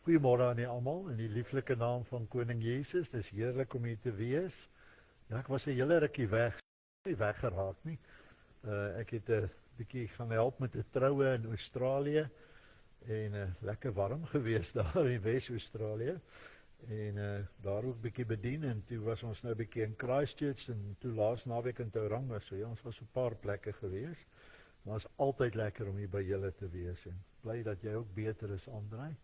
Goeiemôre aan julle almal in die lieflike naam van Koning Jesus. Dis heerlik om hier te wees. Ja, ek was 'n hele rukkie weg. Nie weggeraak nie. Ek het 'n bietjie gaan help met 'n troue in Australië en lekker warm gewees daar in Wes-Australië. En daar ook bietjie bedien en toe was ons nou bietjie in Christchurch en toe laas naweek in Tauranga. So ja, ons was op 'n paar plekke gewees. Maar is altyd lekker om hier by julle te wees en bly dat jy ook beter is, Andrei.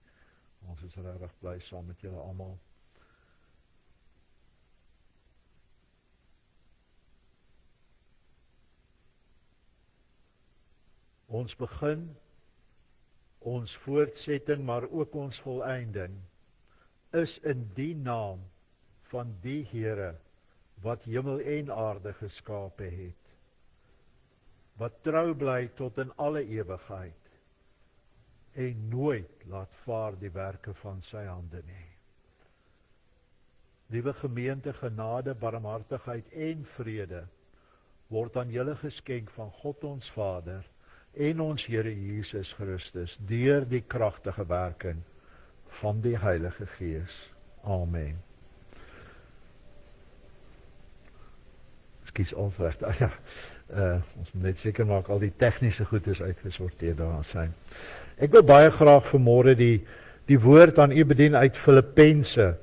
Ons is regtig bly saam met julle almal. Ons begin, ons voortsetting, maar ook ons volëinding is in die naam van die Here wat hemel en aarde geskape het, wat trou bly tot in alle ewigheid en nooit laat vaar die werke van sy hande nie. Liewe gemeente, genade, barmhartigheid en vrede word aan julle geskenk van God ons Vader en ons Here Jesus Christus deur die kragtige werking van die Heilige Gees. Amen. Skies alreg. Ja, ons moet net seker maak al die tegniese goed is uitgesorteer daar zijn. Ek wil baie graag vanmôre die woord aan u bedien uit Filippense.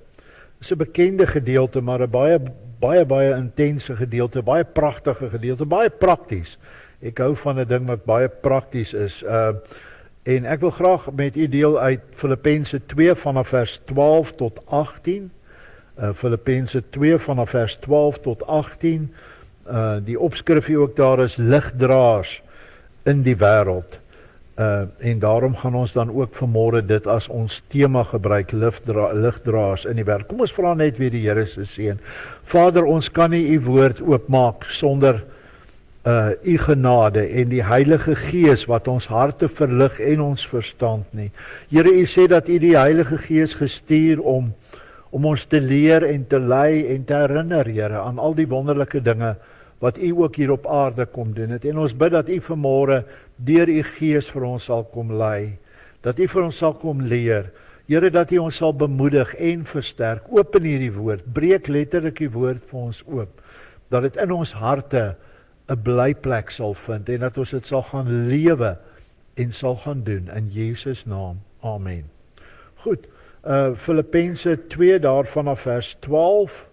Dis 'n bekende gedeelte, maar 'n baie intense gedeelte, baie pragtige gedeelte, baie prakties. Ek hou van 'n ding wat baie prakties is. En ek wil graag met u deel uit Filippense 2 vanaf vers 12 tot 18. Filippense 2 vanaf vers 12 tot 18. Die opskrif hier ook daar is ligdraers in die wêreld. En daarom gaan ons dan ook vanmôre dit as ons tema gebruik, ligdraers in die wêreld. Kom ons vra net weer die Here se seën. Vader, ons kan nie u woord oopmaak sonder u genade en die Heilige Gees wat ons harte verlig en ons verstand nie. Here, u sê dat u die Heilige Gees gestuur om ons te leer en te lei en te herinner, Here, aan al die wonderlike dinge wat u ook hier op aarde kom doen het. En ons bid dat u vanmôre deur u Gees vir ons sal kom lei, dat u vir ons sal kom leer. Here, dat u ons sal bemoedig en versterk. Open hierdie woord, breek letterlik die woord vir ons oop, dat dit in ons harte 'n blyplek sal vind en dat ons dit sal gaan lewe en sal gaan doen in Jesus naam. Amen. Goed, Filippense 2 daar vanaf vers 12.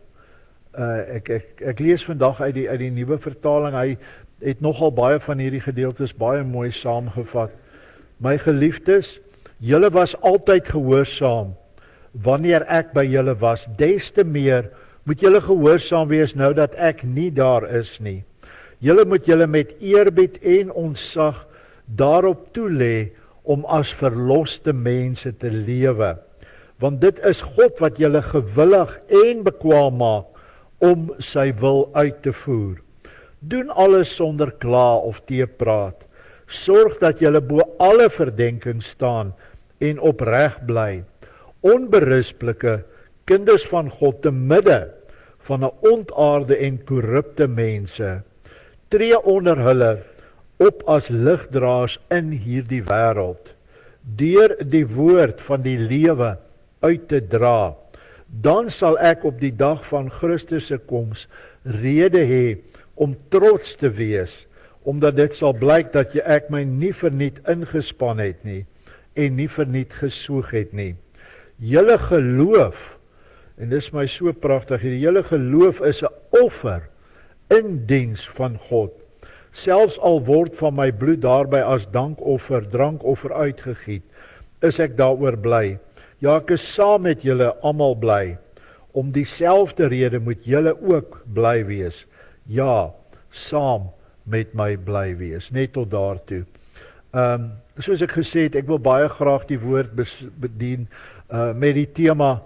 Ek lees vandag uit die nuwe vertaling. Hy het nogal baie van hierdie gedeeltes baie mooi saamgevat. My geliefdes, julle was altyd gehoorsaam wanneer ek by julle was. Des te meer moet julle gehoorsaam wees nou dat ek nie daar is nie. Julle moet julle met eerbied en ontzag daarop toelê om as verloste mense te lewe. Want dit is God wat julle gewillig en bekwaam maak om sy wil uit te voer. Doen alles sonder kla of teepraat. Sorg dat julle bo alle verdenking staan en opreg bly. Onberispelike kinders van God te midde van 'n ontaarde en korrupte mense. Tree onder hulle op as ligdraers in hierdie wêreld, deur die woord van die lewe uit te dra. Dan sal ek op die dag van Christus se koms rede hê om trots te wees, omdat dit sal blyk dat ek my nie verniet ingespan het nie en nie verniet gesoeg het nie. Julle geloof, en dis my so pragtig, julle geloof is 'n offer in diens van God. Selfs al word van my bloed daarby as dankoffer, drankoffer uitgegiet, is ek daaroor bly. Ja, ek is saam met julle almal bly. Om dieselfde rede moet julle ook bly wees. Ja, saam met my bly wees. Net tot daartoe. Soos ek gesê het, ek wil baie graag die woord bedien met die tema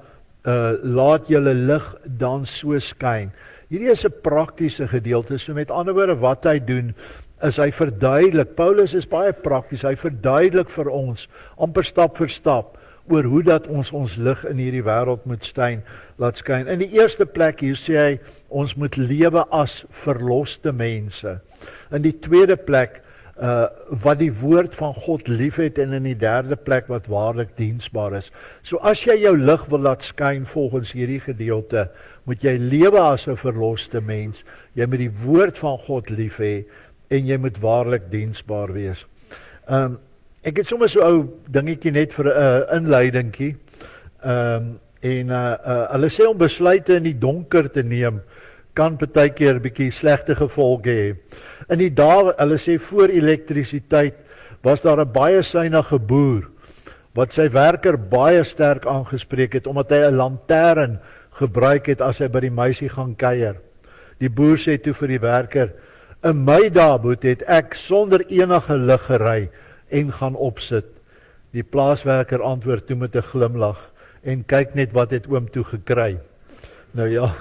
laat julle lig dan so skyn. Hierdie is 'n praktiese gedeelte, so met ander woorde wat hy doen, is hy verduidelik. Paulus is baie prakties, hy verduidelik vir ons, amper stap vir stap, oor hoe dat ons lig in hierdie wêreld moet laat skyn. In die eerste plek hier sê hy, ons moet lewe as verloste mense. In die tweede plek, wat die woord van God liefhet en in die derde plek wat waarlik diensbaar is. So as jy jou lig wil laat skyn volgens hierdie gedeelte, moet jy lewe as 'n verloste mens, jy moet die woord van God lief hê en jy moet waarlik diensbaar wees. Ek het sommer so 'n ou dingetjie net vir 'n inleidingkie. Hulle sê om besluite in die donker te neem kan partykeer 'n bietjie slegte gevolge hê. In die dae, hulle sê voor elektrisiteit, was daar 'n baie synige boer wat sy werker baie sterk aangespreek het omdat hy 'n lantern gebruik het as hy by die meisie gaan kuier. Die boer sê toe vir die werker: "In my dae het ek sonder enige lig gery en gaan opsit." Die plaaswerker antwoord toe met 'n glimlag: "En kyk net wat het oom toe gekry." Nou ja,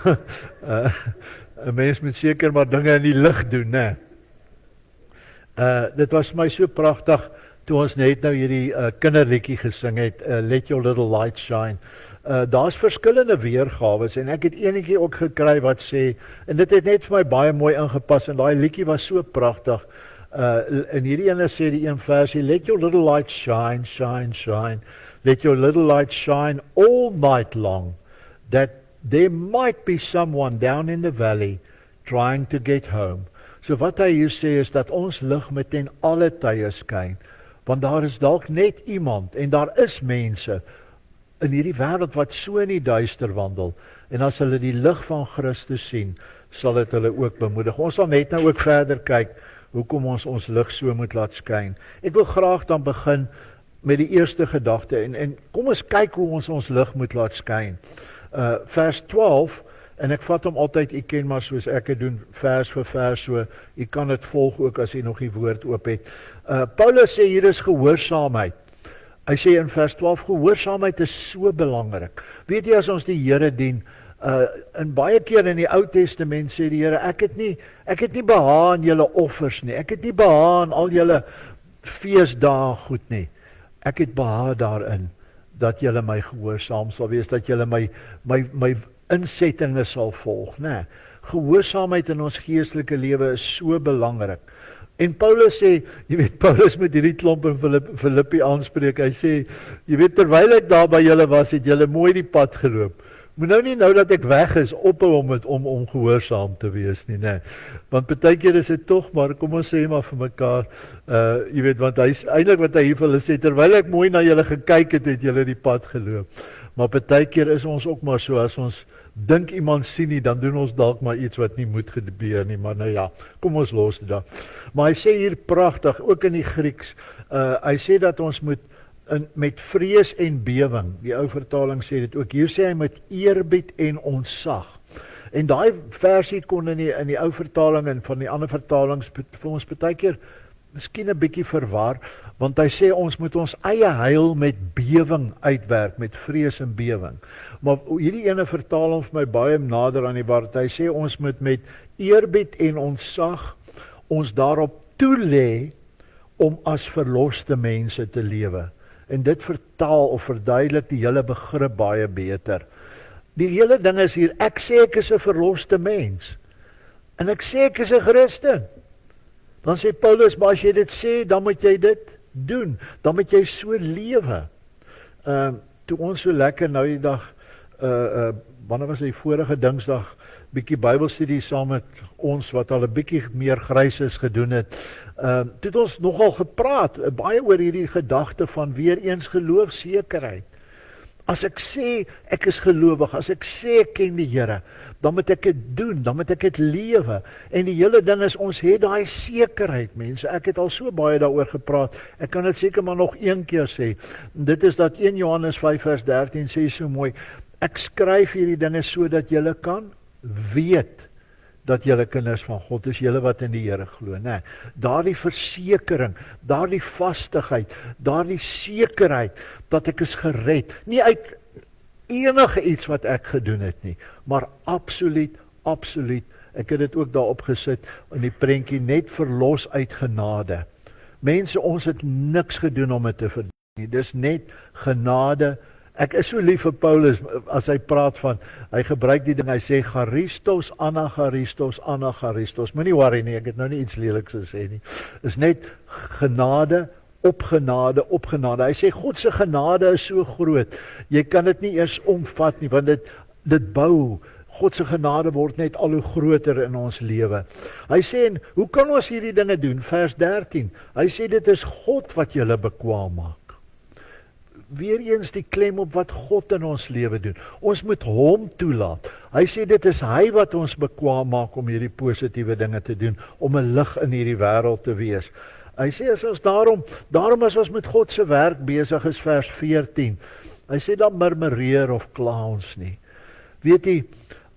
'n mens moet seker maar dinge in die lig doen, né? Dit was my so pragtig toe ons net nou hierdie kinderliedjie gesing het, Let Your Little Light Shine. Daar's verskillende weergawe en ek het enetjie ook gekry wat sê, en dit het net vir my baie mooi ingepas en daai liedjie was so pragtig. En hierdie ene sê die een versie: Let your little light shine, shine, shine. Let your little light shine all night long, that there might be someone down in the valley trying to get home. So wat hy hier sê is dat ons lig met ten alle tye skyn, want daar is dalk net iemand en daar is mense in hierdie wêreld wat so in die duister wandel, en as hulle die lig van Christus sien, sal dit hulle ook bemoedig. Ons sal net nou ook verder kyk hoekom ons lig so moet laat skyn. Ek wil graag dan begin met die eerste gedagte en kom ons kyk hoe ons lig moet laat skyn. Vers 12, en ek vat hom altyd, ek ken maar soos ek het doen, vers vir vers, so jy kan dit volg ook as jy nog die woord oop het. Paulus sê hier is gehoorsaamheid. Hy sê in vers 12, gehoorsaamheid is so belangrik. Weet jy, as ons die Here dien, en baie keer in die Ou Testament sê die Here, ek het nie behaag in julle offers nie, ek het nie behaag in al julle feesdae goed nie, ek het behaag daarin, dat julle my gehoorsaam sal wees, dat julle my insettinge sal volg, né? Gehoorsaamheid in ons geestelike lewe is so belangrik. En Paulus sê, jy weet, Paulus met hierdie klomp in Filippi aanspreek, hy sê, jy weet, terwyl ek daar by julle was, het julle mooi die pad geloop. Moet nou nie nou dat ek weg is, ophou om gehoorsaam te wees nie, né? Want partykeer is dit tog, maar kom ons sê maar vir mekaar, jy weet, want hy is eintlik wat hy hier vir hulle sê, terwyl ek mooi na julle gekyk het julle die pad geloop. Maar partykeer is ons ook maar so, as ons dink iemand sien nie, dan doen ons dalk maar iets wat nie moet gebeur nie, maar nou ja, kom ons los dit dan. Maar hy sê hier pragtig, ook in die Grieks, hy sê dat ons moet met vrees en bewing, die ou vertaling sê dit ook, hier sê hy met eerbied en ontzag. En daai versie kon in die ou vertaling en van die ander vertalings vir ons partykeer miskien 'n bietjie verwar, want hy sê ons moet ons eie heil met bewing uitwerk, met vrees en bewing. Maar hierdie ene vertaling vir my baie nader aan die waarheid. Hy sê ons moet met eerbied en ontzag ons daarop toelê om as verloste mense te lewe. En dit vertaal of verduidelik die hele begrip baie beter. Die hele ding is hier, ek sê ek is 'n verloste mens, en ek sê ek is 'n Christen. Dan sê Paulus, maar as jy dit sê, dan moet jy dit doen, dan moet jy so lewe. Toe ons so lekker nou die dag, wanneer was die vorige Dinsdag, bietjie Bybelstudie saam met ons, wat al 'n bietjie meer grys is gedoen het, toe het ons nogal gepraat, baie oor hierdie gedagte van weer eens geloofsekerheid. As ek sê, ek is gelowig, as ek sê ek ken die Here, dan moet ek dit doen, dan moet ek dit lewe. En die hele ding is, ons het daai sekerheid, mense. Ek het al so baie daaroor gepraat, ek kan dit seker maar nog een keer sê. Dit is dat 1 Johannes 5 vers 13 sê so mooi, ek skryf hierdie dinge sodat julle kan weet dat julle kinders van God is, julle wat in die Here glo, né? Daardie versekering, daardie vastigheid, daardie sekerheid dat ek is gered, nie uit enige iets wat ek gedoen het nie, maar absoluut, ek het dit ook daarop gesit in die prentjie, net verlos uit genade. Mense, ons het niks gedoen om dit te verdien nie, dis net genade Ek is so lief vir Paulus, as hy praat van, hy gebruik die ding, hy sê, charistos, anacharistos, moenie worry nie, ek het nou nie iets leliks gesê nie, is net genade, op genade, op genade. Hy sê, God se genade is so groot, jy kan dit nie eers omvat nie, want dit bou, God se genade word net al hoe groter in ons lewe. Hy sê, en hoe kan ons hierdie dinge doen? Vers 13, hy sê, dit is God wat julle bekwaam maak. Weereens die klem op wat God in ons lewe doen. Ons moet hom toelaat. Hy sê, dit is hy wat ons bekwaam maak om hierdie positiewe dinge te doen, om 'n lig in hierdie wêreld te wees. Hy sê, as ons daarom as ons met God se werk besig is, vers 14, hy sê, dan murmureer of kla ons nie. Weet jy,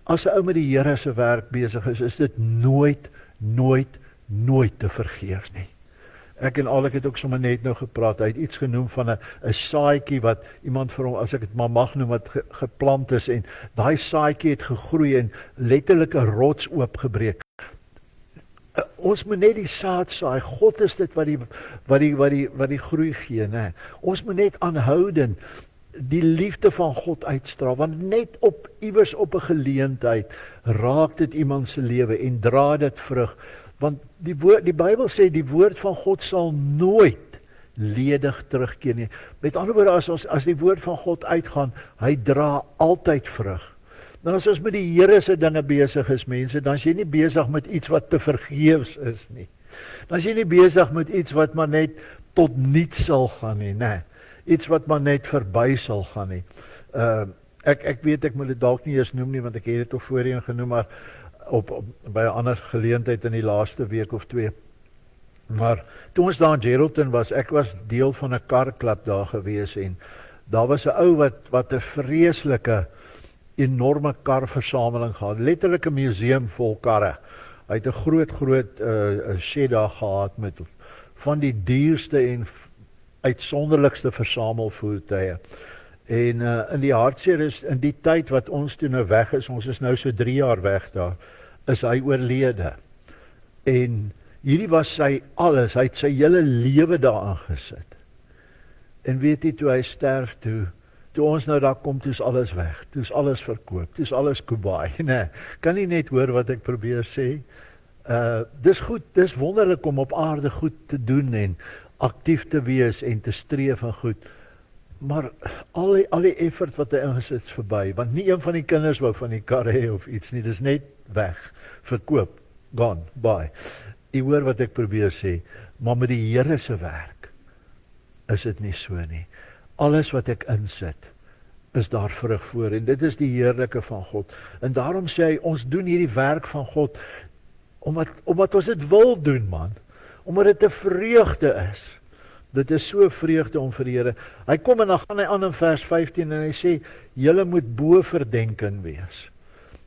as 'n ou met die Here se werk besig is dit nooit te vergeef nie. Ek en Alek het ook sommer net nou gepraat, hy het iets genoem van 'n saadjie wat iemand vir hom, as ek dit maar mag noem, wat geplant is, en daai saadjie het gegroei en letterlik 'n rots oopgebreek. Ons moet net die saad saai, God is dit wat die groei gee, né? Ons moet net aanhoudend die liefde van God uitstraal, want net iewers op 'n geleentheid raak dit iemand se lewe en dra dit vrug. Want die Bybel sê, die woord van God sal nooit ledig terugkeer nie. Met ander woorde, as die woord van God uitgaan, hy dra altyd vrug. Nou as ons met die Here se dinge besig is, mense, dan is jy nie besig met iets wat te vergeefs is nie. Dan is jy nie besig met iets wat maar net tot niets sal gaan nie, né? Iets wat maar net verby sal gaan nie. Ek weet, ek moet dit dalk nie eers noem nie, want ek het dit ook voorheen genoem, maar by 'n ander geleentheid in die laaste week of 2. Maar toe ons daar in Geraldton was, ek was deel van 'n karklub daar gewees, en daar was 'n ou wat 'n vreeslike, enorme karversameling gehad, letterlik 'n museum vol karre. Hy het 'n groot shed daar gehad met van die duurste en uitsonderlikste versamelvoertuie. En in die hartseer is, in die tyd wat ons toe nou weg is, ons is nou so 3 jaar weg daar, is hy oorlede. En hierdie was sy alles, hy het sy hele lewe daaraan gesit. En weet jy, toe hy sterf, toe ons nou daar kom, toe is alles weg, toe is alles verkoop, toe is alles Kubai, nee, kan nie net hoor wat ek probeer sê? Dis goed, dis wonderlik om op aarde goed te doen, en aktief te wees, en te streef en goed, maar al die effort wat hy ingesit is verby, want nie een van die kinders wou van die kar hê of iets nie, dis net weg, verkoop, gone, bye. Jy hoor wat ek probeer sê, maar met die Here se werk is dit nie so nie. Alles wat ek insit, is daar vrug voor, en dit is die heerlike van God. En daarom sê hy, ons doen hierdie werk van God, omdat ons dit wil doen, man, omdat dit 'n vreugde is. Dit is so vreugde om vir die Here. Hy kom en dan gaan hy aan in vers 15 en hy sê, julle moet bo verdenking wees.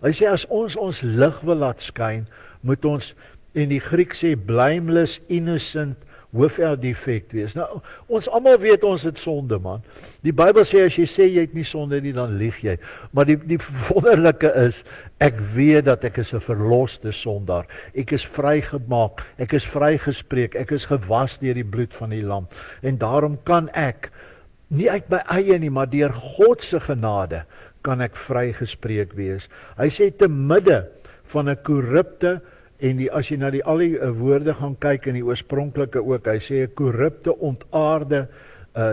Hy sê, as ons lig wil laat skyn, moet ons, en die Griek sê, blameless, innocent, without defect wees. Nou, ons almal weet ons het sonde, man. Die Bybel sê, as jy sê jy het nie sonde nie, dan lieg jy. Maar die wonderlike is, ek weet dat ek is 'n verloste sondaar. Ek is vrygemaak, ek is vrygespreek, ek is gewas deur die bloed van die lam. En daarom kan ek, nie uit my eie nie, maar deur God se genade, kan ek vrygespreek wees. Hy sê, te midde van 'n korrupte, en as jy na al die woorde gaan kyk in die oorspronklike ook, hy sê 'n korrupte, ontaarde,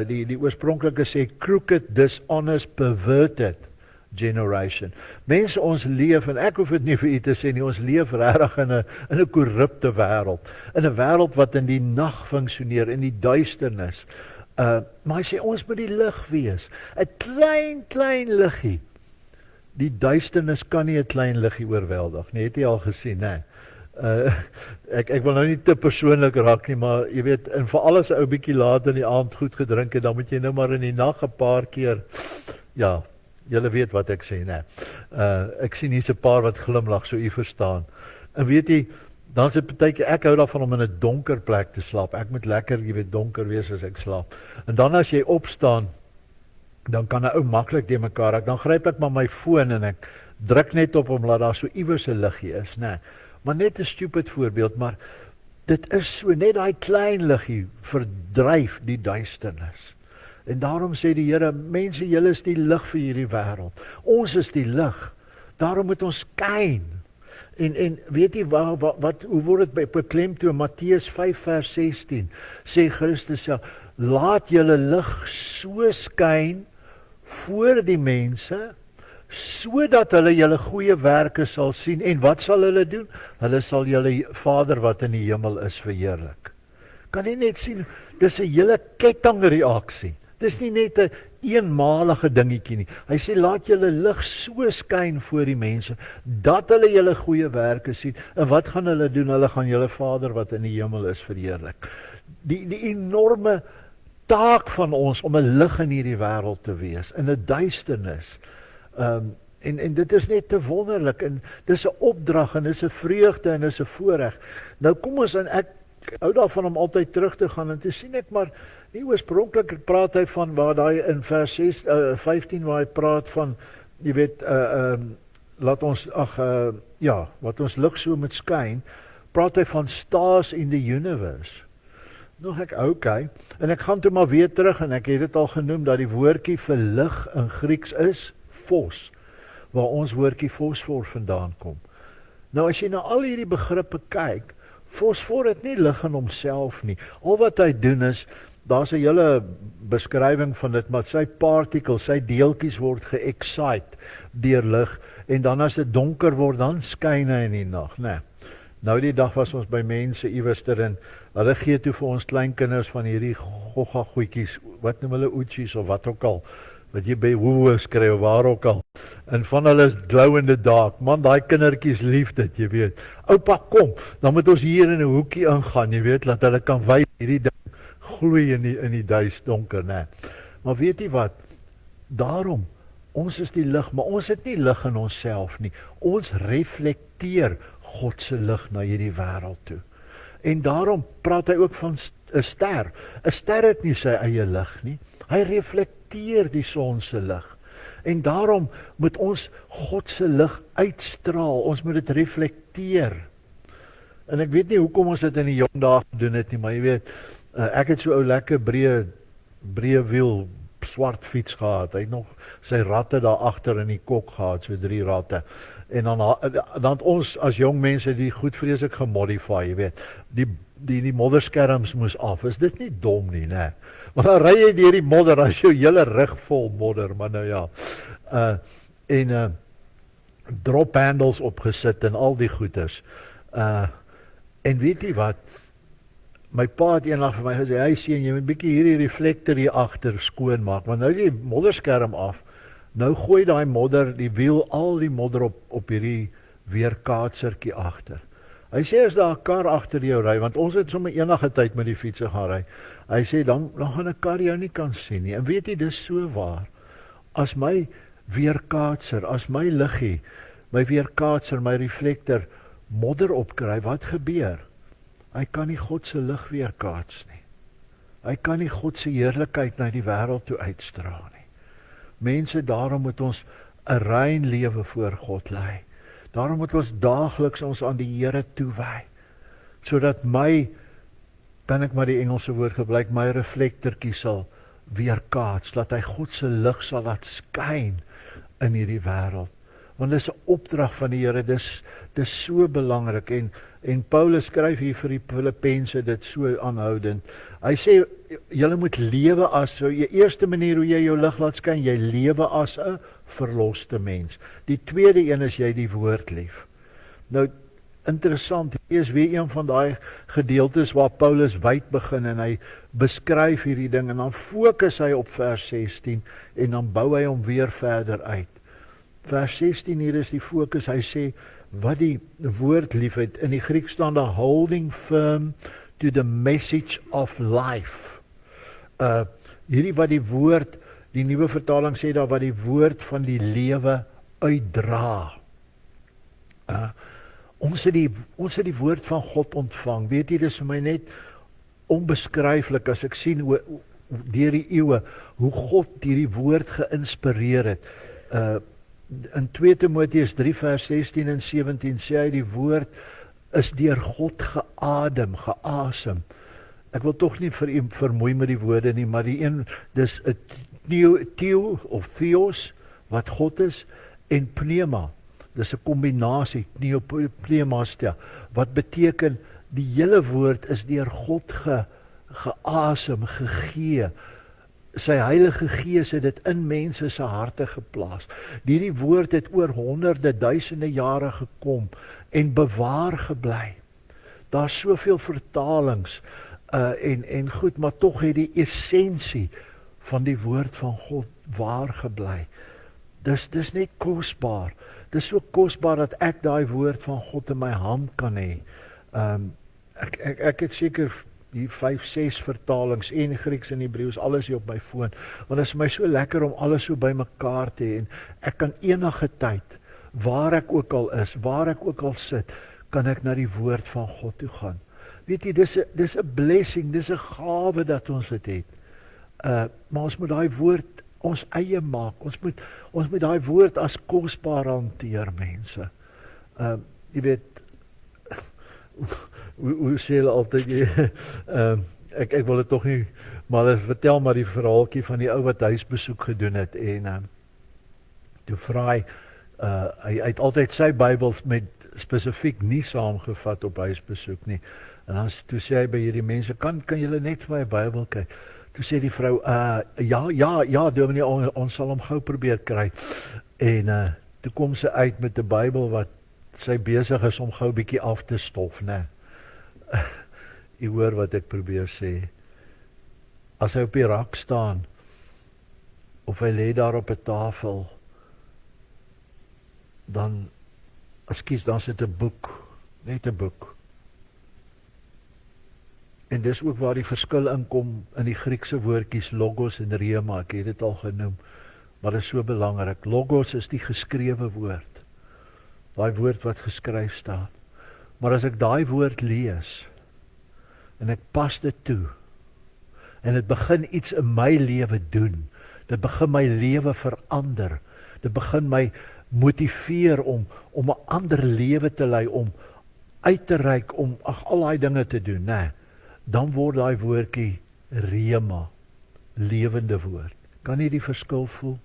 die oorspronklike sê crooked, dishonest, perverted generation. Mense, ons leef, en ek hoef dit nie vir u te sê nie, ons leef regtig in 'n korrupte wêreld, in 'n wêreld wat in die nag funksioneer, in die duisternis. Maar hy sê, ons moet die lig wees, 'n klein liggie. Die duisternis kan nie 'n klein liggie oorweldig nie, het jy al gesien, né? Ek wil nou nie te persoonlik raak nie, maar jy weet, en veral as 'n ou bietjie laat in die aand goed gedrink het, dan moet jy nou maar in die nag 'n paar keer, ja, julle weet wat ek sê, né? Ek sien hier's 'n paar wat glimlag, so u verstaan. En weet jy, dan se partykeer, ek hou daarvan om in 'n donker plek te slaap. Ek moet lekker, jy weet, donker wees as ek slaap. En dan as jy opstaan, dan kan 'n ou maklik de mekaar raak. Dan gryp ek maar my foon en ek druk net op hom, laat daar so iewers 'n liggie is, né? Maar net 'n stupid voorbeeld, maar dit is so, net daai klein liggie verdryf die duisternis. En daarom sê die Here, mense, julle is die lig vir hierdie wêreld. Ons is die lig. Daarom moet ons skyn. En weet jy hoe word dit beklemtoon? Matteus 5 vers 16 sê Christus self, laat julle lig so skyn voor die mense, sodat hulle julle goeie werke sal sien. En wat sal hulle doen? Hulle sal julle Vader wat in die hemel is verheerlik. Kan jy net sien, dis 'n hele kettingreaksie. Dis nie net 'n eenmalige dingetjie nie. Hy sê, laat julle lig so skyn voor die mense, dat hulle julle goeie werke sien. En wat gaan hulle doen? Hulle gaan julle Vader wat in die hemel is verheerlik. Die enorme taak van ons om 'n lig in hierdie wêreld te wees, in 'n duisternis. En dit is net te wonderlik, en dis 'n opdrag, en dis 'n vreugde, en dis 'n voorreg. Nou kom ons, en ek hou daarvan om altyd terug te gaan, en toe sien ek maar, nie oorspronklik praat hy van, waar daai in vers 15, waar hy praat van, jy weet, laat ons, wat ons lig so moet skyn, praat hy van stars in the universe. Nog ek, okay, en ek gaan toe maar weer terug, en ek het dit al genoem, dat die woordjie vir lig in Grieks is, fos, waar ons woordjie fosfor vandaan kom. Nou as jy na al hierdie begrippe kyk, fosfor het nie lig in homself nie. Al wat hy doen is, daar's 'n hele beskrywing van dit, maar sy particles, sy deeltjies word ge-excite deur lig, en dan as dit donker word, dan skyn hy in die nag, né? Nou die dag was ons by mense iewester, en hulle gee toe vir ons kleinkinders van hierdie gogga-goedjies, wat noem hulle, oetjies of wat ook al, wat jy by Woolworths kry of waar ook al, en van hulle is glow in the dark, man, daai kindertjies lief dit, jy weet, oupa kom, dan moet ons hier in 'n hoekie ingaan, jy weet, laat hulle kan wys, hierdie ding gloei in die duis donker, né? Maar weet jy wat, daarom, ons is die lig, maar ons het nie lig in onsself nie, ons reflekteer God se lig na hierdie wêreld toe, en daarom praat hy ook van 'n ster. 'n Ster het nie sy eie lig nie, hy reflekteer die son se lig, en daarom moet ons God se lig uitstraal, ons moet dit reflekteer. En ek weet nie hoekom ons dit in die jong dae gedoen het nie, maar jy weet, ek het so 'n lekker breë wiel swart fiets gehad, hy het nog sy ratte daar agter in die kok gehad, so 3 ratte, en dan ons as jong mense die goed vreeslik gemodify, jy weet, die modderskerms moes af, is dit nie dom nie, né? Maar dan ry jy deur die modder, as jou hele rug vol modder, maar nou ja, drop handles opgesit en al die goeders, en weet jy wat, my pa het eendag vir my gesê, hy sien, jy moet bietjie hierdie reflektor hier agter skoon maak, want nou die modderskerm af, nou gooi daai modder, die wiel, al die modder op hierdie weerkaatsertjie agter. Hy sê, as daar 'n kar agter jou ry, want ons het sommer enige tyd met die fietsen gaan ry, hy sê, dan gaan 'n kar jou nie kan sien nie, en weet jy, dis so waar, as my weerkaatser, as my liggie, my weerkaatser, my reflektor, modder opkry, wat gebeur? Hy kan nie God se lig weerkaats nie. Hy kan nie God se heerlikheid na die wêreld toe uitstraal nie. Mense, daarom moet ons 'n rein lewe voor God lei. Daarom moet ons daagliks ons aan die Here toewy, sodat kan ek maar die Engelse woord gebruik, my reflektertjie sal weerkaats, dat hy God se lig sal laat skyn in hierdie wêreld. Want dis 'n opdrag van die Here, dis so belangrik, en Paulus skryf hier vir die Filippense dit so aanhoudend. Hy sê, julle moet lewe as, so die eerste manier hoe jy jou lig laat skyn, jy lewe as 'n verloste mens. Die tweede een is jy die woord lief. Nou, interessant, hier is weer een van daai gedeeltes waar Paulus wyd begin, en hy beskryf hierdie ding, en dan fokus hy op vers 16, en dan bou hy hom weer verder uit. Vers 16 hier is die fokus, hy sê, wat die woord liefheid, in die Grieks staan daar, holding firm to the message of life. Hierdie wat die woord, die nuwe vertaling sê daar, wat die woord van die lewe uitdra. Ons het die woord van God ontvang, weet jy, dis vir my net onbeskryflik, as ek sien, deur die eeue, hoe God hierdie woord geïnspireer het. In 2 Timoteus 3 vers 16 en 17 sê hy, die woord is deur God geasem. ek wil tog nie vermoei met die woorde nie, maar die een, dis 'n theo of theos, wat God is, en pneuma, dis 'n kombinasie, pneumastia, wat beteken, die hele woord is deur God geasem, gegee, sy Heilige Gees het dit in mense se harte geplaas. Hierdie woord het oor honderde, duisende jare gekom, en bewaar gebly. Daar's soveel vertalings, en goed, maar tog het die essensie van die woord van God waar gebly. Dis net kosbaar. Dis so kosbaar dat ek daai woord van God in my hand kan hê. Ek het seker die 5, 6 vertalings, en Grieks en Hebreëus, alles hier op my foon, want dit is my so lekker om alles so by mekaar te hê, en ek kan enige tyd, waar ek ook al is, waar ek ook al sit, kan ek na die woord van God toe gaan. Weet jy, dis 'n blessing, dis 'n gawe dat ons dit het. Maar ons moet daai woord ons eie maak. Ons moet daai woord as kosbaar hanteer, mense. Jy weet, hoe sê hulle altyd, ek wil dit tog nie, maar vertel maar die verhaaltjie van die ou wat huisbesoek gedoen het, en toe vra hy het altyd sy Bybels met spesifiek nie saamgevat op huisbesoek nie, en dan toe sê hy by hierdie mense, kan julle net vir my Bybel kyk? Toe sê die vrou, ja, dominee, ons sal hom gou probeer kry, en toe kom sy uit met 'n Bybel wat sy besig is om gou bietjie af te stof, né? Jy hoor wat ek probeer sê. As hy op die rak staan, of hy lê daar op 'n tafel, dan sit 'n boek, net 'n boek. En dis ook waar die verskil inkom in die Griekse woordjies logos en rema, ek het dit al genoem, maar dit is so belangrik. Logos is die geskrewe woord, daai woord wat geskryf staan. Maar as ek daai woord lees, en ek pas dit toe, en dit begin iets in my lewe doen, dit begin my lewe verander, dit begin my motiveer om 'n ander lewe te lei, om uit te reik, om al daai dinge te doen, né? Dan word daai woordjie rema, lewende woord. Kan jy die verskil voel?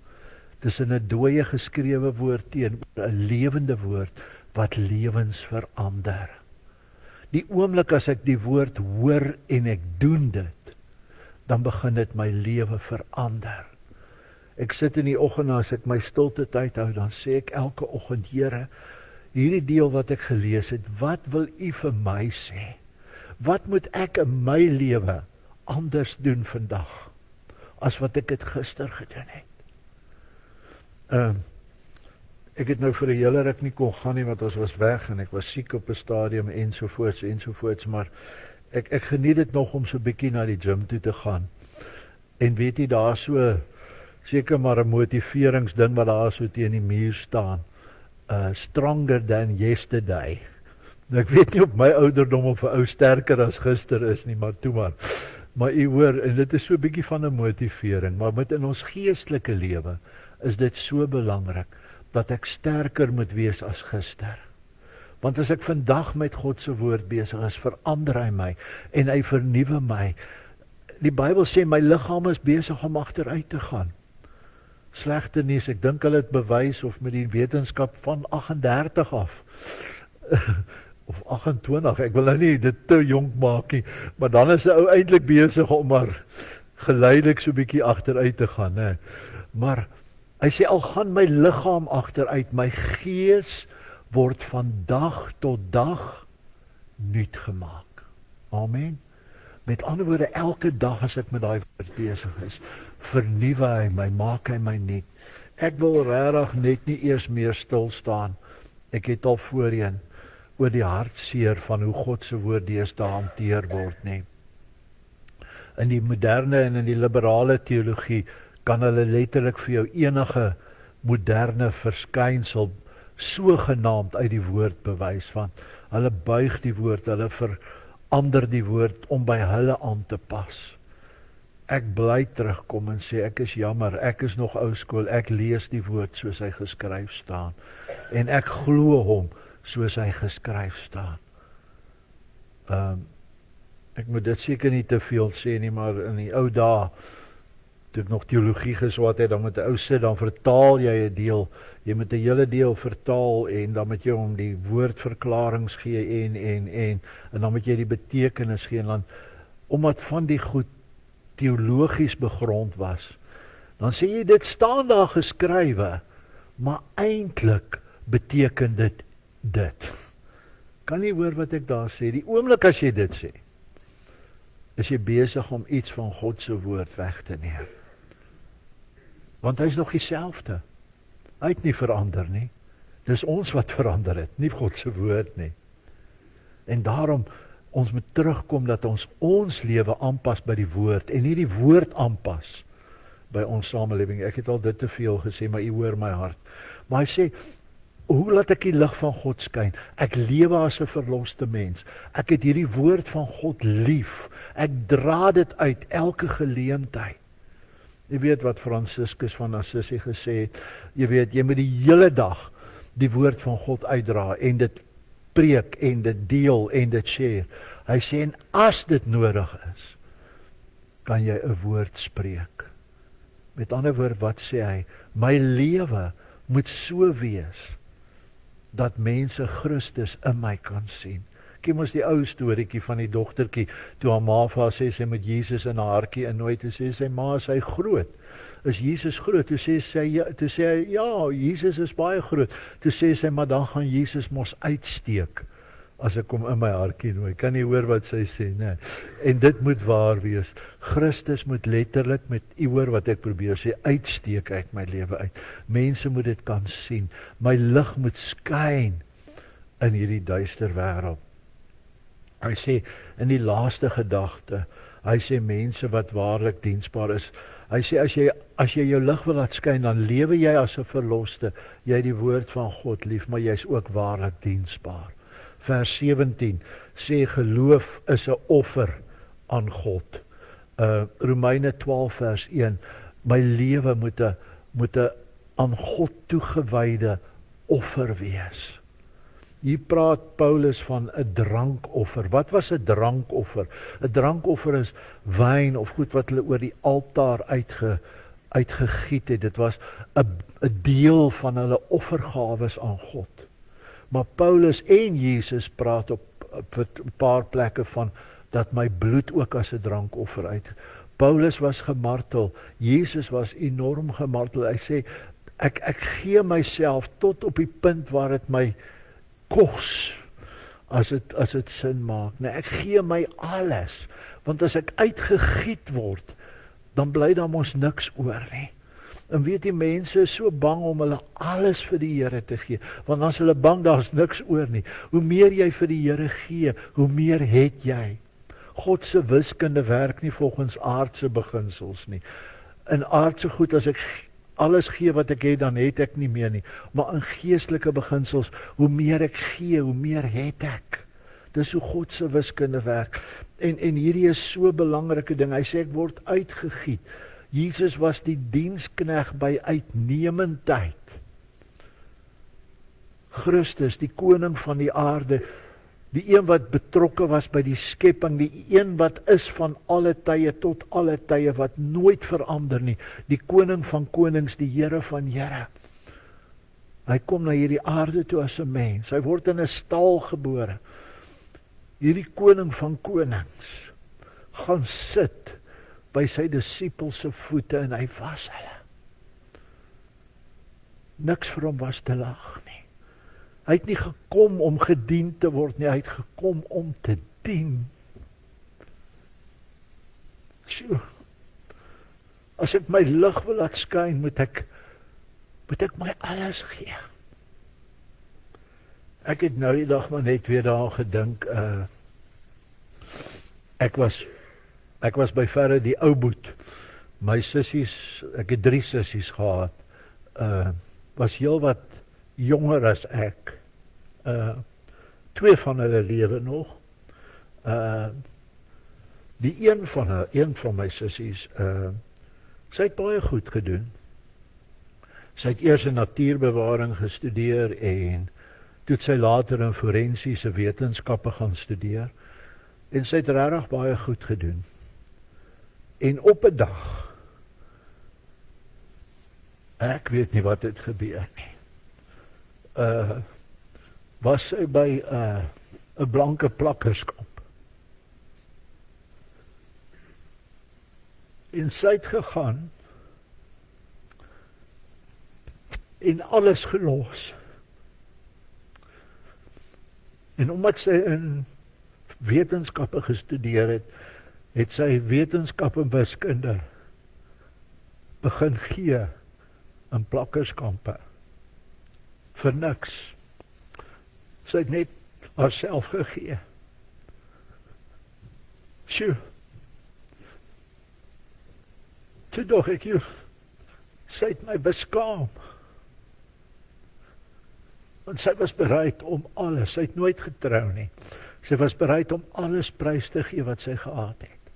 Tussen 'n dooie geskrewe woord teenoor 'n lewende woord wat lewens verander. Die oomblik as ek die woord hoor en ek doen dit, dan begin dit my lewe verander. Ek sit in die oggend, as ek my stilte tyd hou, dan sê ek elke oggend, Here, hierdie deel wat ek gelees het, wat wil U vir my sê? Wat moet ek in my lewe anders doen vandag, as wat ek het gister gedoen het? Ek het nou vir 'n hele ruk nie kon gaan nie, want ons was weg, en ek was siek op 'n stadium, ensovoorts, maar ek geniet dit nog om so bietjie na die gym toe te gaan. En weet jy, daar so, seker maar 'n motiveringsding wat daar so teen die muur staan, stronger than yesterday. Ek weet nie op my ouderdom of 'n ou sterker as gister is nie, maar toe maar. Maar u hoor, en dit is so 'n bietjie van 'n motivering, maar met in ons geestelike lewe is dit so belangrik dat ek sterker moet wees as gister. Want as ek vandag met God se woord besig is, verander hy my en hy vernuwe my. Die Bybel sê my liggaam is besig om agteruit te gaan. Slegte nuus, ek dink hulle het bewys of met die wetenskap van 38 af. Of 28, ek wil nou nie dit te jonk maak nie, maar dan is 'n ou eintlik besig om maar geleidelik so 'n bietjie agteruit te gaan, né? Maar hy sê, al gaan my liggaam agteruit, my gees word van dag tot dag nuut gemaak. Amen. Met ander woorde, elke dag as ek met daai woord besig is, vernuwe hy my, maak hy my nuut. Ek wil regtig net nie eers meer stil staan. Ek het al voorheen oor die hartseer van hoe God se woord deesdae hanteer word, nee. In die moderne en in die liberale teologie kan hulle letterlik vir jou enige moderne verskynsel sogenaamd uit die woord bewys van. Hulle buig die woord, hulle verander die woord om by hulle aan te pas. Ek bly terugkom en sê, ek is jammer, ek is nog ouskool, ek lees die woord soos hy geskryf staan. En ek glo hom soos hy geskryf staan. Ek moet dit seker nie te veel sê nie, maar in die ou dae, toe ek nog teologie geswat het, dan moet 'n ou sit, dan vertaal jy 'n deel, jy moet 'n hele deel vertaal, en dan moet jy hom die woordverklarings gee, en dan moet jy die betekenis gee, en dan, omdat van die goed teologies begrond was, dan sê jy, dit staan daar geskrywe, maar eintlik beteken dit. Kan nie hoor wat ek daar sê, die oomblik as jy dit sê, is jy besig om iets van God se woord weg te neem. Want hy is nog dieselfde. Hy het nie verander nie. Dis ons wat verander het, nie God se woord nie. En daarom, ons moet terugkom dat ons lewe aanpas by die woord, en nie die woord aanpas by ons samelewing. Ek het al dit te veel gesê, maar u hoor my hart. Maar hy sê, hoe laat ek die lig van God skyn? Ek lewe as 'n verloste mens. Ek het hierdie woord van God lief. Ek dra dit uit elke geleentheid. Jy weet wat Franciscus van Assisi gesê het. Jy weet, jy moet die hele dag die woord van God uitdra, en dit preek, en dit deel, en dit share. Hy sê, en as dit nodig is, kan jy 'n woord spreek. Met ander woord, wat sê hy? My lewe moet so wees, dat mense Christus in my kan sien. Ken mos die ou storieetjie van die dogtertjie, toe haar ma vir haar sê, sy moet Jesus in haar hartjie innooi, toe sê sy, ma, is hy groot? Is Jesus groot? Toe sê hy, ja, Jesus is baie groot. Toe sê sy, maar dan gaan Jesus mos uitsteek, as ek hom in my hartjie nooi. Kan nie hoor wat sy sê, nee. En dit moet waar wees. Christus moet letterlik, met u hoor wat ek probeer sê, uitsteek uit my lewe uit. Mense moet dit kan sien. My lig moet skyn in hierdie duister wêreld. Hy sê, in die laaste gedagte, hy sê, mense wat waarlik diensbaar is, hy sê, as jy jou lig wil laat skyn, dan lewe jy as 'n verloste, jy het die woord van God lief, maar jy is ook waarlik diensbaar. Vers 17 sê, geloof is 'n offer aan God. Romeine 12 vers 1, my lewe moet 'n aan God toegewyde offer wees. Hier praat Paulus van 'n drankoffer. Wat was 'n drankoffer? 'n Drankoffer is wyn of goed wat hulle oor die altaar uitgegiet het. Dit was 'n deel van hulle offergawes aan God. Maar Paulus en Jesus praat op 'n paar plekke van dat my bloed ook as 'n drankoffer uit. Paulus was gemartel, Jesus was enorm gemartel. Hy sê, ek gee myself tot op die punt waar dit my kos, as dit sin maak. Nee, ek gee my alles, want as ek uitgegiet word, dan bly daar mos niks oor nie. En weet die mense is so bang om hulle alles vir die Here te gee, want as hulle bang, daar is niks oor nie. Hoe meer jy vir die Here gee, hoe meer het jy. God se wiskunde werk nie volgens aardse beginsels nie. In aardse goed, as ek alles gee wat ek het, dan het ek nie meer nie. Maar in geestelike beginsels, hoe meer ek gee, hoe meer het ek. Dis hoe God se wiskunde werk. En hierdie is so 'n belangrike ding. Hy sê, ek word uitgegiet. Jesus was die diensknegt by uitnemendheid. Christus, die koning van die aarde, die een wat betrokke was by die skepping, die een wat is van alle tye tot alle tye, wat nooit verander nie, die koning van konings, die Here van Here. Hy kom na hierdie aarde toe as 'n mens, hy word in 'n stal gebore. Hierdie koning van konings gaan sit by sy disippels se voete en hy was hulle. Niks vir hom was te lag nie. Hy het nie gekom om gedien te word nie, hy het gekom om te dien. Sjoe. As ek my lig wil laat skyn, moet ek my alles gee. Ek het nou die dag maar net weer daaraan gedink, ek was by verre die ou boet. My sissies, ek het 3 sissies gehad, was heel wat jonger as ek. 2 van hulle lewe nog. Die een van my sissies, sy het baie goed gedoen. Sy het eers in natuurbewaring gestudeer en toe het sy later in forensiese wetenskappe gaan studeer. En sy het regtig baie goed gedoen. En op 'n dag, ek weet nie wat het gebeur nie, was sy by 'n blanke plakkerskamp. En sy het gegaan en alles gelos. En omdat sy in wetenskappe gestudeer het, het sy wetenskap en wiskunde begin gee in plakkerskampe. Vir niks. Sy het net haarself gegee. Sjoe. Toe dog ek, sy het my beskaam. Want sy was bereid om alles, sy het nooit getrou nie. Sy was bereid om alles prys te gee wat sy gehad het.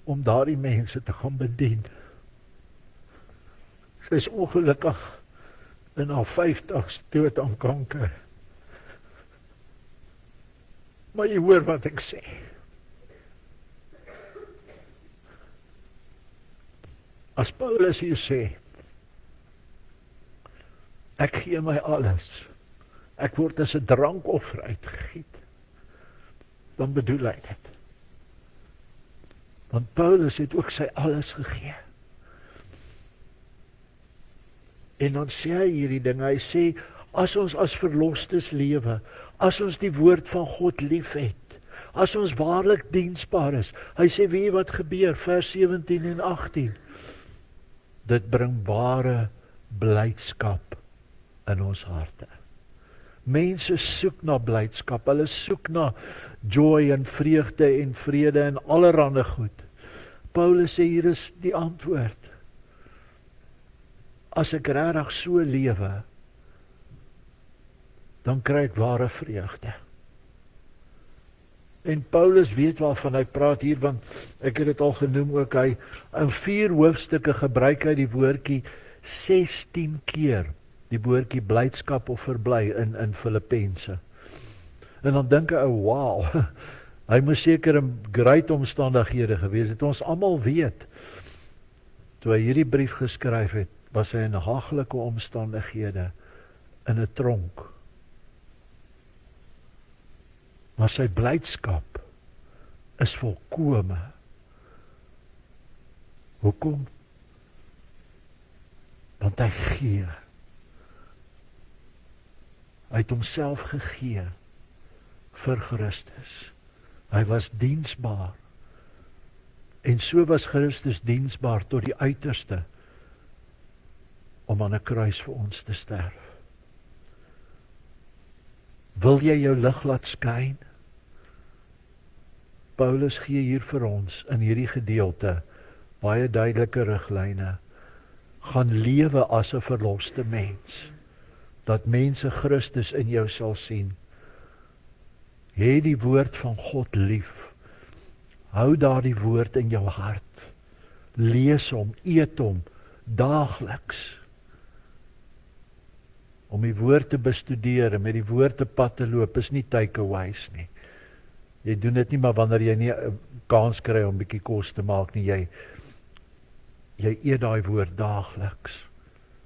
Om daardie mense te gaan bedien. Sy is ongelukkig in haar 50's dood aan kanker. Maar jy hoor wat ek sê. As Paulus hier sê, ek gee my alles, ek word as 'n drankoffer uitgegiet, dan bedoel hy dit. Want Paulus het ook sy alles gegee. En dan sê hy hierdie ding, hy sê, as ons as verlostes lewe, as ons die woord van God lief het, as ons waarlik diensbaar is, hy sê, weet jy wat gebeur, vers 17 en 18, dit bring ware blydskap in ons harte. Mense soek na blydskap, hulle soek na joy en vreugde en vrede en allerhande goed. Paulus sê, hier is die antwoord. As ek regtig so lewe, dan kry ek ware vreugde. En Paulus weet waarvan hy praat hier, want ek het dit al genoem ook, hy in 4 hoofstukke gebruik hy die woordjie 16 keer, die woordjie blydskap of verbly in Filippense. En dan dink hy, wow, hy moes seker in great omstandighede gewees het. Ons almal weet, toe hy hierdie brief geskryf het, was hy in haglike omstandighede in 'n tronk. Maar sy blydskap is volkome. Hoekom? Want hy gee. Hy het homself gegee vir Christus. Hy was diensbaar. En so was Christus diensbaar tot die uiterste om aan 'n kruis vir ons te sterf. Wil jy jou lig laat skyn? Paulus gee hier vir ons in hierdie gedeelte baie duidelike riglyne. Gaan lewe as 'n verloste mens, dat mense Christus in jou sal sien. Hê die woord van God lief. Hou daardie woord in jou hart. Lees hom, eet hom daagliks. Om die woord te bestudeer en met die woord te pad te loop is nie takeaways nie. Jy doen dit nie maar wanneer jy nie 'n kans kry om 'n bietjie kos te maak nie. Jy eet daai woord daagliks.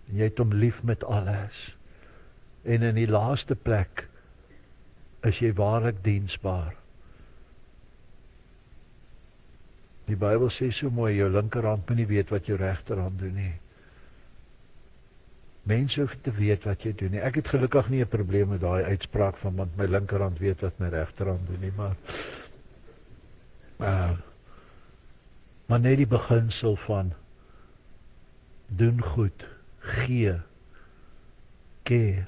En jy het hom lief met alles. En in die laaste plek is jy waarlik diensbaar. Die Bybel sê so mooi, jou linkerhand moet nie weet wat jou regterhand doen nie. Mense hoef te weet wat jy doen nie. Ek het gelukkig nie 'n probleem met daai uitspraak van, want my linkerhand weet wat my regterhand doen nie, maar net die beginsel van doen goed, gee, keer,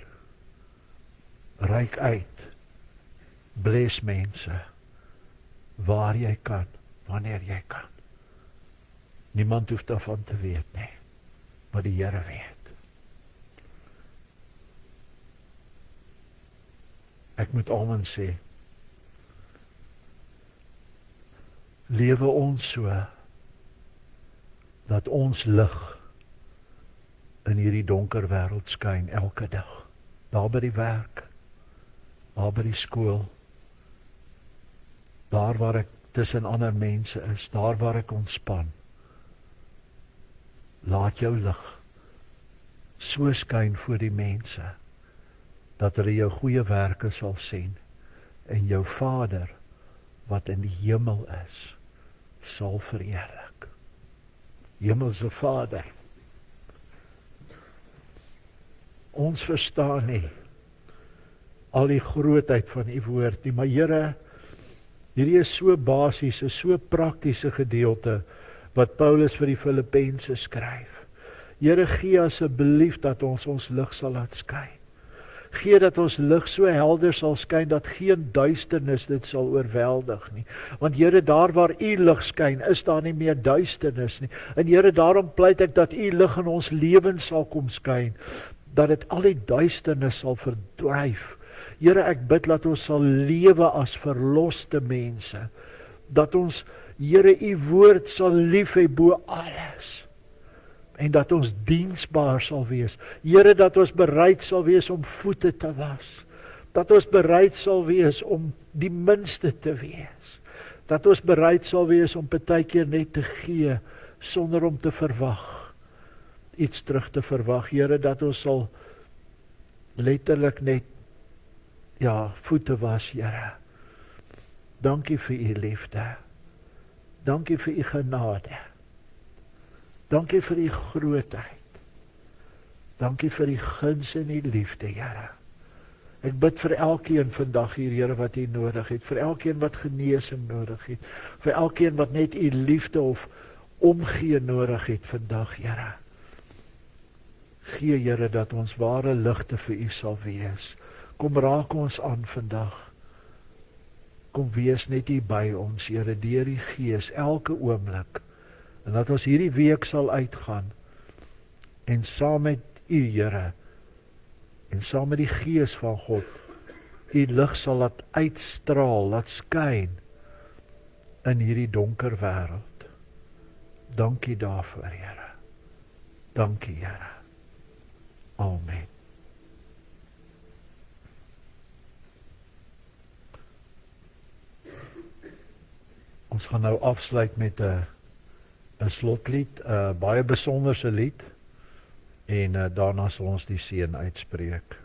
reik uit, bless mense, waar jy kan, wanneer jy kan. Niemand hoef daarvan te weet nie, maar die Here weet. Ek moet amen sê, lewe ons so, dat ons lig in hierdie donker wêreld skyn elke dag. Daar by die werk, daar by die skool, daar waar ek tussen ander mense is, daar waar ek ontspan, laat jou lig so skyn voor die mense, dat hulle jou goeie werke sal sien, en jou Vader, wat in die hemel is, sal verheerlik. Hemelse Vader, ons verstaan nie al die grootheid van u woord nie, maar Here, hierdie is so basies, is so praktiese gedeelte, wat Paulus vir die Filippense skryf. Here, gee asseblief dat ons lig sal laat skyn. Gee dat ons lig so helder sal skyn, dat geen duisternis dit sal oorweldig nie. Want Here, daar waar u lig skyn, is daar nie meer duisternis nie. En Here, daarom pleit ek dat u lig in ons lewens sal kom skyn, dat dit al die duisternis sal verdryf. Here, ek bid dat ons sal lewe as verloste mense, dat ons, Here, u woord sal lief hê bo alles, en dat ons diensbaar sal wees. Here, dat ons bereid sal wees om voete te was, dat ons bereid sal wees om die minste te wees, dat ons bereid sal wees om partykeer net te gee, sonder om te verwag, iets terug te verwag. Here, dat ons sal letterlik net, voete was, Here. Dankie vir u liefde. Dankie vir u genade. Dankie vir u grootheid. Dankie vir u guns en u liefde, Here. Ek bid vir elkeen vandag hier, Here, wat u nodig het, vir elkeen wat genesing nodig het, vir elkeen wat net u liefde of omgee nodig het vandag, Here. Gee, Here, dat ons ware ligte vir u sal wees. Kom raak ons aan vandag. Kom wees net hier by ons, Here, deur die Gees, elke oomblik. En dat ons hierdie week sal uitgaan, en saam met u, Here, en saam met die Gees van God, u lig sal laat uitstraal, laat skyn, in hierdie donker wêreld. Dankie daarvoor, Here. Dankie, Here. Amen. Ons gaan nou afsluit met 'n slotlied, 'n baie besonderse lied, en daarna sal ons die seën uitspreek.